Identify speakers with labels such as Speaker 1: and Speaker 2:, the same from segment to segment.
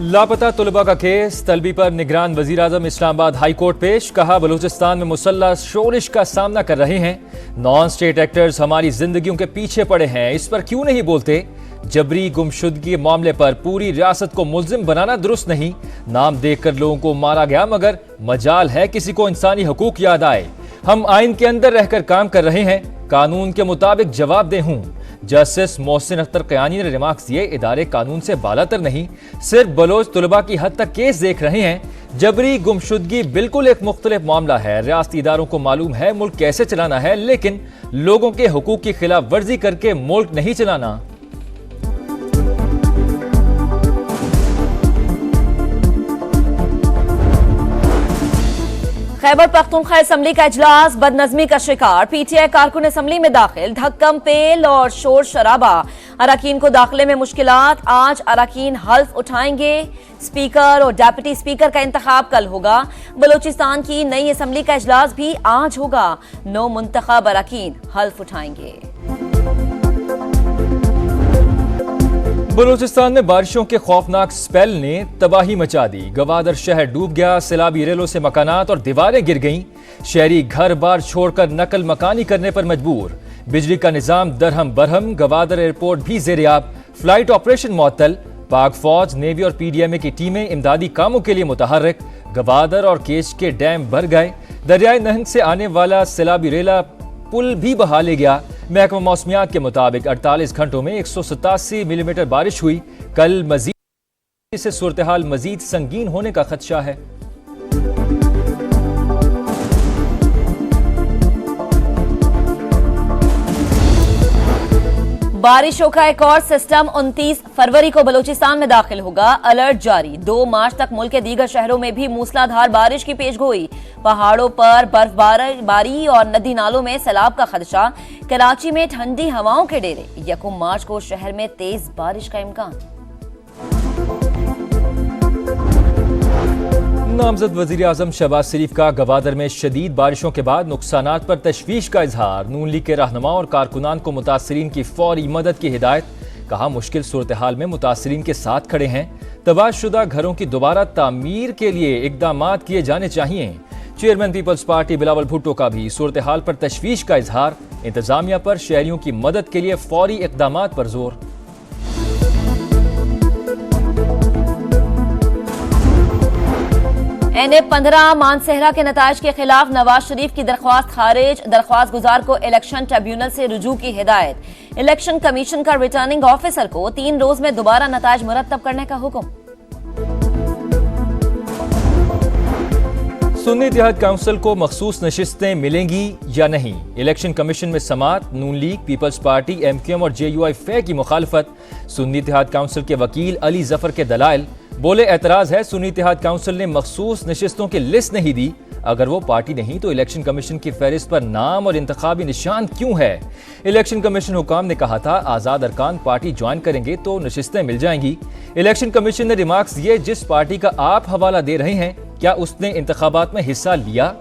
Speaker 1: लापता तलबा का केस तलबी पर निगरान वजीर-आज़म इस्लामाबाद हाई कोर्ट पेश। कहा बलूचिस्तान में मुसल्लह शोरिश का सामना कर रहे हैं। नॉन स्टेट एक्टर्स हमारी जिंदगियों के पीछे पड़े हैं, इस पर क्यों नहीं बोलते। जबरी गुमशुदगी मामले पर पूरी रियासत को मुल्जिम बनाना दुरुस्त नहीं। नाम देखकर लोगों को मारा गया, मगर मजाल है किसी को इंसानी हकूक याद आए। हम आइन के अंदर रहकर काम कर रहे हैं, कानून के मुताबिक जवाब दे हूं। जस्टिस मोहसिन अख्तर क़यानी ने रिमार्क्स दिए, इदारे कानून से बालातर नहीं, सिर्फ बलोच तलबा की हद तक केस देख रहे हैं। जबरी गुमशुदगी बिल्कुल एक मुख्तलिफ मामला है। रियासती इदारों को मालूम है मुल्क कैसे चलाना है, लेकिन लोगों के हुकूक की खिलाफ वर्जी करके मुल्क नहीं चलाना।
Speaker 2: खैबर पख्तूनख्वा असम्बली का इजलास बदनज़मी का शिकार। पीटीआई कारकुन असम्बली में दाखिल, धक्कम पेल और शोर शराबा। अरकान को दाखिले में मुश्किलात। आज अरकान हल्फ उठाएंगे। स्पीकर और डेप्यूटी स्पीकर का इंतखाब कल होगा। बलूचिस्तान की नई असम्बली का इजलास भी आज होगा। 9 मुंतखब अरकान हल्फ उठाएंगे।
Speaker 1: बलूचिस्तान में बारिशों के खौफनाक स्पेल ने तबाही मचा दी। गवादर शहर डूब गया, सैलाबी रेलों से मकानात और दीवारें गिर गईं। शहरी घर बार छोड़कर नकल मकानी करने पर मजबूर। बिजली का निजाम दरहम बरहम। गवादर एयरपोर्ट भी ज़ेर-ए-आब, फ्लाइट ऑपरेशन मुअत्तल। पाक फौज, नेवी और पीडीएमए की टीमें इमदादी कामों के लिए मुतहर्रिक। गवादर और केच के डैम भर गए। दरियाई नहंग से आने वाला सैलाबी रेला पुल भी बहा ले गया। महकमा मौसमियात के मुताबिक 48 घंटों में 187 मिलीमीटर बारिश हुई। कल मजीद से सूरत हाल मजीद संगीन होने का खदशा है।
Speaker 2: बारिशों का एक और सिस्टम 29 फरवरी को बलूचिस्तान में दाखिल होगा। अलर्ट जारी। 2 मार्च तक मुल्क के दीगर शहरों में भी मूसलाधार बारिश की पेशगोई। पहाड़ों पर बर्फबारी और नदी नालों में सैलाब का खदशा। कराची में ठंडी हवाओं के डेरे। 1 मार्च को शहर में तेज बारिश का इम्कान।
Speaker 1: नामजद वजीर आजम शहबाज शरीफ का गवादर में शदीद बारिशों के बाद नुकसानात पर तशवीश का इजहार। नून लीग के रहनुमा और कारकुनान को मुतासरीन की फौरी मदद की हिदायत। कहा मुश्किल सूरत हाल में मुतासरीन के साथ खड़े हैं। तबाहशुदा घरों की दोबारा तामीर के लिए इकदाम किए जाने चाहिए। चेयरमैन पीपल्स पार्टी बिलावल भुट्टो का भी सूरत हाल पर तशवीश का इजहार। इंतजामिया पर शहरियों की मदद के लिए फौरी इकदाम पर जोर।
Speaker 2: NA-15 मानसेहरा के नताइज के खिलाफ नवाज शरीफ की दरख्वास्त खारिज। दरख्वास्त गुजार को इलेक्शन ट्रिब्यूनल से रुजू की हिदायत। इलेक्शन कमीशन का रिटर्निंग ऑफिसर को 3 रोज में दोबारा नताइज मुरत्तब करने का हुक्म।
Speaker 1: सुन्नी इत्तेहाद काउंसिल को मखसूस नशिस्तें मिलेंगी या नहीं। इलेक्शन कमीशन में समात। नून लीग, पीपल्स पार्टी, MQM और JUI फे की मुखालफत। सुन्नी इत्तेहाद काउंसिल के वकील अली जफर के दलाइल। बोले एतराज है, सुन्नी इत्तेहाद काउंसिल ने मखसूस नशिस्तों की लिस्ट नहीं दी। अगर वो पार्टी नहीं तो इलेक्शन कमीशन की फहरिस्त पर नाम और इंतखाबी निशान क्यों है। इलेक्शन कमीशन हुकाम ने कहा था आजाद अरकान पार्टी ज्वाइन करेंगे तो नशिस्तें मिल जाएंगी। इलेक्शन कमीशन ने रिमार्क्स दिए, जिस पार्टी का आप हवाला दे रहे हैं क्या उसने इंतखाबात में हिस्सा लिया।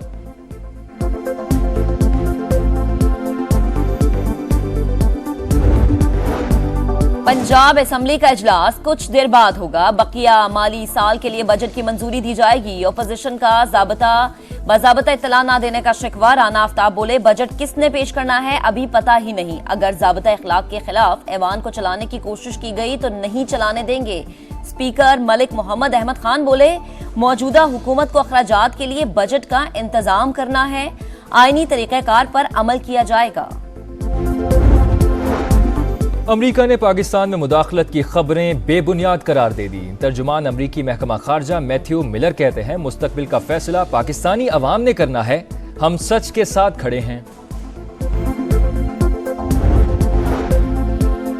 Speaker 2: पंजाब असम्बली का इजलास कुछ देर बाद होगा। बकिया माली साल के लिए बजट की मंजूरी दी जाएगी। अपोजिशन का बाज़ाबता इत्तला न देने का शिकवा। राना आफ्ताब बोले बजट किसने पेश करना है अभी पता ही नहीं। अगर ज़ाबता इखलाक के खिलाफ ऐवान को चलाने की कोशिश की गई तो नहीं चलाने देंगे। स्पीकर मलिक मोहम्मद अहमद खान बोले मौजूदा हुकूमत को अखराजात के लिए बजट का इंतजाम करना है। आईनी तरीक़ेकार पर अमल किया जाएगा।
Speaker 1: अमरीका ने पाकिस्तान में मुदाखलत की खबरें बेबुनियाद करार दे दी। तर्जुमान अमरीकी महकमा खारजा मैथ्यू मिलर कहते हैं मुस्तकबिल का फैसला पाकिस्तानी अवाम ने करना है, हम सच के साथ खड़े हैं।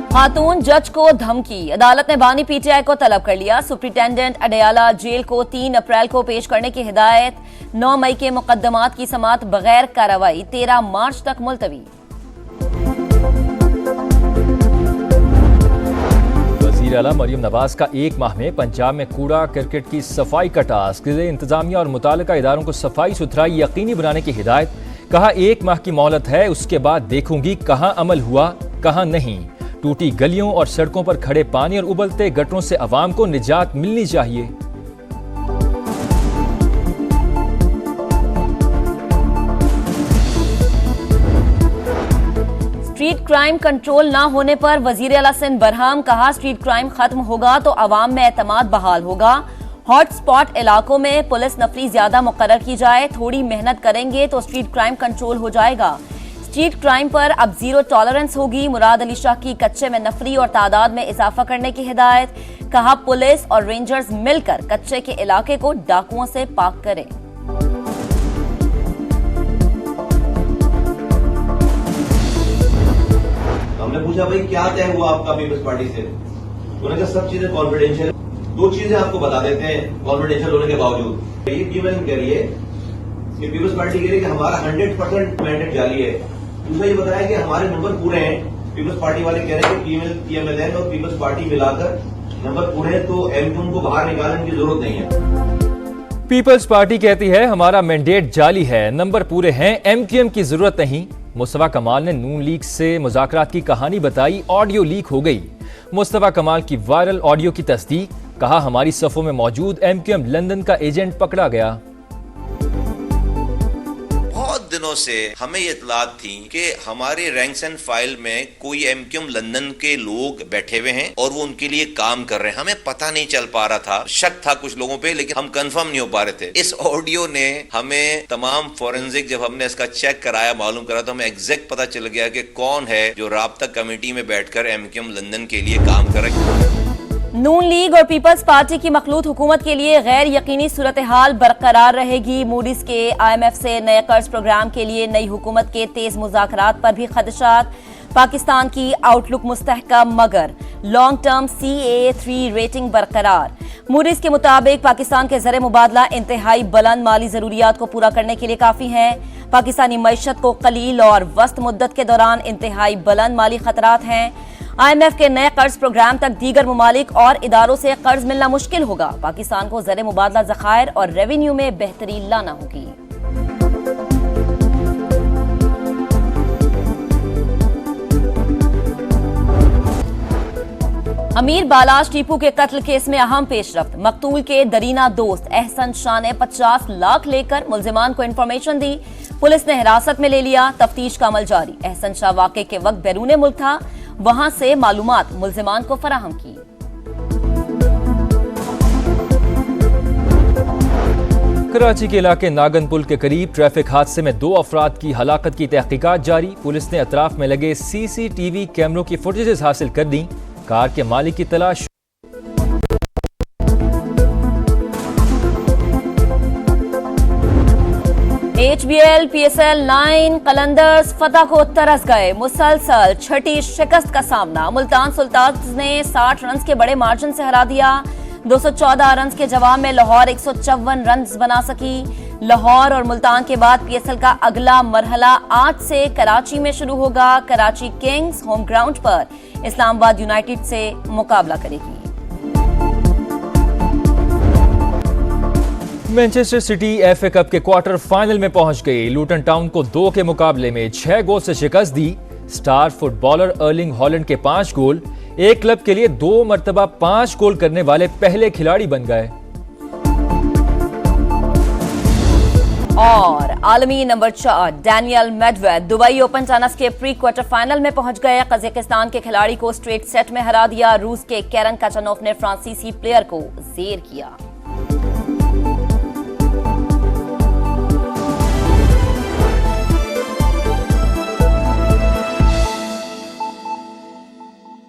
Speaker 2: खातून जज को धमकी। अदालत ने बानी PTI को तलब कर लिया। सुप्रिंटेंडेंट अडयाला जेल को 3 अप्रैल को पेश करने की हिदायत। 9 मई के मुकदमात की समाअत बगैर कार्रवाई 13 मार्च तक मुलतवी।
Speaker 1: वज़ीर आला मरियम नवाज का 1 माह में पंजाब में कूड़ा क्रिकेट की सफाई का टास्क। इंतजामिया और मुताल्लिका इदारों को सफाई सुथराई यकीनी बनाने की हिदायत। कहा 1 माह की मोहलत है, उसके बाद देखूंगी कहां अमल हुआ कहां नहीं। टूटी गलियों और सड़कों पर खड़े पानी और उबलते गटरों से अवाम को निजात मिलनी चाहिए।
Speaker 2: स्ट्रीट क्राइम कंट्रोल ना होने पर वजीर आला सिंध बरहम, कहा स्ट्रीट क्राइम खत्म होगा तो अवाम में एतमाद बहाल होगा। हॉट स्पॉट इलाकों में पुलिस नफरी ज्यादा मुकर्रर की जाए, थोड़ी मेहनत करेंगे तो स्ट्रीट क्राइम कंट्रोल हो जाएगा। स्ट्रीट क्राइम पर अब जीरो टॉलरेंस होगी। मुराद अली शाह की कच्चे में नफरी और तादाद में इजाफा करने की हिदायत, कहा पुलिस और रेंजर्स मिलकर कच्चे के इलाके को डाकुओं से पाक करें।
Speaker 3: हमने पूछा भाई क्या तय हुआ आपका पीपल्स पार्टी से, उन्होंने कहा सब चीजें कॉन्फिडेंशियल। दो चीजें आपको बता देते हैं कॉन्फिडेंशियल होने के बावजूद। ये फीमेल कह रही है कि पीपल्स पार्टी कह रही है कि हमारा 100% मैंडेट जाली है। दूसरा ये बताया कि हमारे नंबर पूरे हैं। पीपल्स पार्टी वाले कह रहे हैं कि फीमेल पीएमएलएन और पीपल्स पार्टी मिलाकर नंबर पूरे हैं, तो एमक्यूएम को बाहर निकालने की जरूरत नहीं है।
Speaker 1: पीपल्स पार्टी कहती है हमारा मैंडेट जाली है, नंबर पूरे हैं, एमक्यूएम की जरूरत नहीं। मुस्तफा कमाल ने नून लीग से मुज़ाकरात की कहानी बताई, ऑडियो लीक हो गई। मुस्तफा कमाल की वायरल ऑडियो की तस्दीक, कहा हमारी सफ़ों में मौजूद एमक्यूएम लंदन का एजेंट पकड़ा गया।
Speaker 4: बहुत दिनों से हमें ये इतलात थी कि हमारे रैंक्स एंड फाइल में कोई एमक्यूएम लंदन के लोग बैठे हुए हैं और वो उनके लिए काम कर रहे हैं। हमें पता नहीं चल पा रहा था, शक था कुछ लोगों पे, लेकिन हम कंफर्म नहीं हो पा रहे थे। इस ऑडियो ने हमें तमाम फोरेंसिक, जब हमने इसका चेक कराया, मालूम करा, तो हमें एग्जैक्ट पता चल गया कि कौन है जो राब्ता कमेटी में बैठकर एमक्यूएम लंदन के लिए काम कर रहे हैं।
Speaker 2: नून लीग और पीपल्स पार्टी की मखलूत हुकूमत के लिए गैर यकीनी सूरत हाल बरकरार रहेगी। मूडीज के IMF से नए कर्ज प्रोग्राम के लिए नई हुकूमत के तेज मुज़ाकरात पर भी खदशात। पाकिस्तान की आउटलुक मुस्तहकम मगर लॉन्ग टर्म CAA3 रेटिंग बरकरार। मूडीज के मुताबिक पाकिस्तान के ज़र मुबादला इंतहाई बुलंद माली जरूरियात को पूरा करने के लिए काफी है। पाकिस्तानी मईशत को कलील और वस्त मुद्दत के दौरान इंतहाई बुलंद माली खतरात हैं। IMF के नए कर्ज प्रोग्राम तक दीगर ममालिक और इदारों से कर्ज मिलना मुश्किल होगा। पाकिस्तान को ज़र मुबादला ज़खायर और रेवेन्यू में बेहतरी लाना होगी। अमीर बालाश टीपू के कत्ल केस में अहम पेशरफ्त। मकतूल के दरीना दोस्त एहसन शाह ने 50 लाख लेकर मुल्जिमान को इंफॉर्मेशन दी। पुलिस ने हिरासत में ले लिया, तफ्तीश का अमल जारी। एहसन शाह वाक़े के वक्त बैरून मुल्क था, वहां से मालूमात मुल्जिमान को फराहम की।
Speaker 1: कराची के इलाके नागन पुल के करीब ट्रैफिक हादसे में 2 अफराद की हलाकत की तहकीकात जारी। पुलिस ने अतराफ में लगे CCTV कैमरों की फुटेजेस हासिल कर दी। कार के मालिक की तलाश।
Speaker 2: HBL PSL 9 कलंदर्स फतह को तरस गए। मुसलसल छठी शिकस्त का सामना। मुल्तान सुल्तान्स ने 60 रन के बड़े मार्जिन से हरा दिया। 214 रन के जवाब में लाहौर 154 रन बना सकी। लाहौर और मुल्तान के बाद PSL का अगला मरहला आज से कराची में शुरू होगा। कराची किंग्स होम ग्राउंड पर इस्लामाबाद यूनाइटेड से मुकाबला करेगी।
Speaker 1: मैनचेस्टर सिटी FA कप के क्वार्टर फाइनल में पहुंच गई। लूटन टाउन को 2 के मुकाबले में 6 गोल से शिकस्त दी। स्टार फुटबॉलर अर्लिंग हॉलैंड के 5 गोल, एक क्लब के लिए 2 मरतबा 5 गोल करने वाले पहले खिलाड़ी बन गए।
Speaker 2: और आलमी number 4 Daniel Medvedev Dubai open tennis के प्री क्वार्टर फाइनल में पहुंच गए। कजाकिस्तान के खिलाड़ी को स्ट्रेट सेट में हरा दिया। रूस के केरन काचानोव ने फ्रांसीसी प्लेयर को जेर किया।